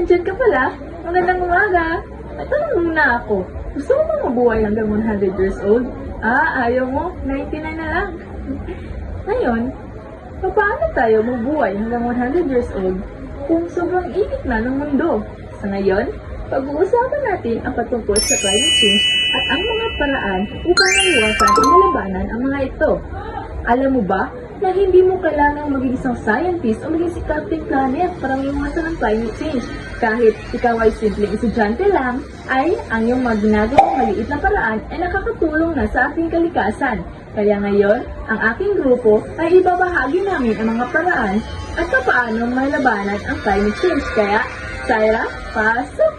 andyan ka pala. Magandang umaga. At tanong muna ako, gusto mo bang mabuhay hanggang 100 years old? Ayaw mo? 99 na lang. Ngayon, paano tayo mabuhay hanggang 100 years old kung sobrang init na ng mundo? Sa ngayon, pag-uusapan natin ang patungkol sa climate change at ang mga paraan upang maiwasan o malabanan ang mga ito. Alam mo ba na hindi mo kailangang maging isang scientist o maging si Captain Planet para maiwasan ang climate change? Kahit ikaw ay simpleng estudyante lang, ay ang iyong mga ginagawang maliit na paraan ay nakakatulong na sa ating kalikasan. Kaya ngayon, ang aking grupo ay ibabahagi namin ang mga paraan at paano malabanan ang climate change. Kaya, Syra, pasok!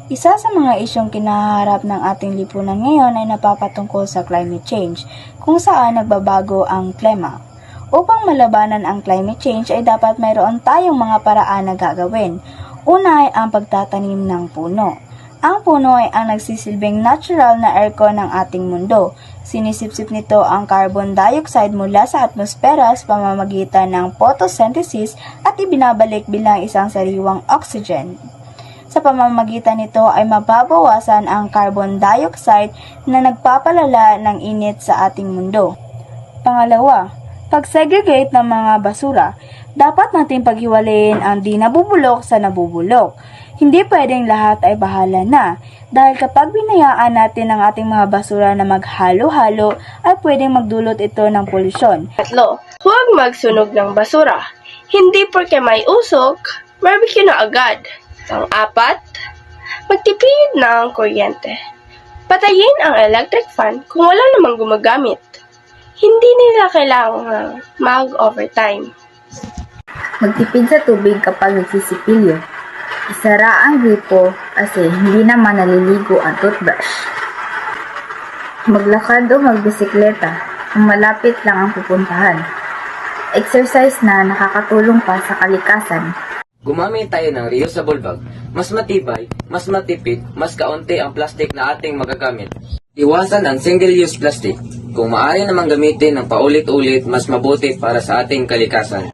Isa sa mga isyong kinaharap ng ating lipunan ngayon ay napapatungkol sa climate change, kung saan nagbabago ang klima. Upang malabanan ang climate change ay dapat mayroon tayong mga paraan na gagawin. Una ay ang pagtatanim ng puno. Ang puno ay ang nagsisilbing natural na aircon ng ating mundo. Sinisipsip nito ang carbon dioxide mula sa atmosfera sa pamamagitan ng photosynthesis at ibinabalik bilang isang sariwang oxygen. Sa pamamagitan nito ay mababawasan ang carbon dioxide na nagpapalala ng init sa ating mundo. Pangalawa, pag-segregate ng mga basura. Dapat natin paghiwalayin ang di nabubulok sa nabubulok. Hindi pwedeng lahat ay bahala na, dahil kapag binayaan natin ang ating mga basura na maghalo-halo, ay pwedeng magdulot ito ng polusyon. Tatlo, huwag magsunog ng basura. Hindi porke may usok, barbecue na agad. Pang-apat, magtipid ng kuryente. Patayin ang electric fan kung wala namang gumagamit. Hindi nila kailangang mag-overtime. Magtipid sa tubig kapag nagsisipilyo. Isara ang gripo kasi hindi naman naliligo ang toothbrush. Maglakad o magbisikleta kung malapit lang ang pupuntahan. Exercise na nakakatulong pa sa kalikasan. Gumamit tayo ng reusable bag. Mas matibay, mas matipid, mas kaunti ang plastic na ating magagamit. Iwasan ang single-use plastic. Kung maaari namang gamitin ng paulit-ulit, mas mabuti para sa ating kalikasan.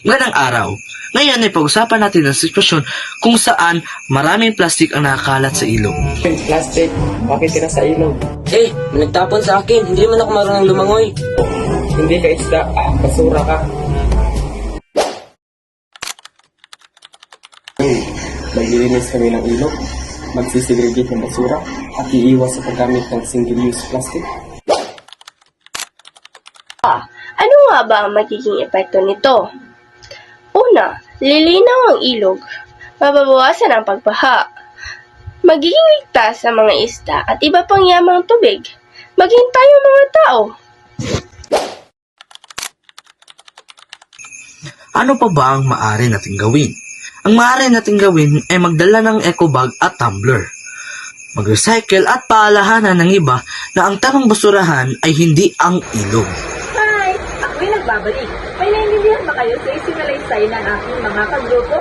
Magandang araw. Ngayon ay pag-usapan natin ang sitwasyon kung saan maraming plastic ang nakakalat sa ilog. Plastic, bakit tira sa ilog? May nagtapon sa akin. Hindi man ako marunong lumangoy. Hindi ka isda, basura ka. Maglilinis kami ng ilog, magsisegregate ng basura, at iiwas sa paggamit ng single-use plastic. Ano nga ba ang magiging epekto nito? Una, lilinaw ang ilog, mababawasan ang pagbaha, magiging ligtas sa mga isda at iba pang yamang tubig, maging tayo mga tao. Ano pa ba ang maaari nating gawin? Ang maaari nating gawin ay magdala ng eco bag at tumbler. Mag-recycle at paalahanan ng iba na ang tamang basurahan ay hindi ang ilog. Hi! Ako'y nagbabalik. May naiintindihan ba kayo sa isinalaysay ng aking mga kagrupo?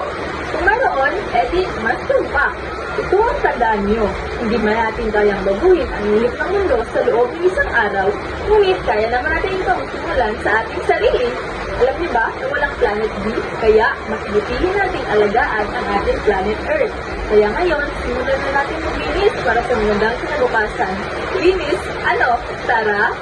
Kung mayroon, edi mas tumpak. Ito ang tandaan nyo. Hindi man natin kayang baguhin ang init ng mundo sa loob ng isang araw, ngunit kaya naman natin itong simulan sa ating sarili. Alam niyo ba na walang planet B? Kaya mas butihin natin alagaan ang ating planet Earth. Kaya ngayon, simulan na natin maglinis para sa magandang kinabukasan. Linis, ano? Tara!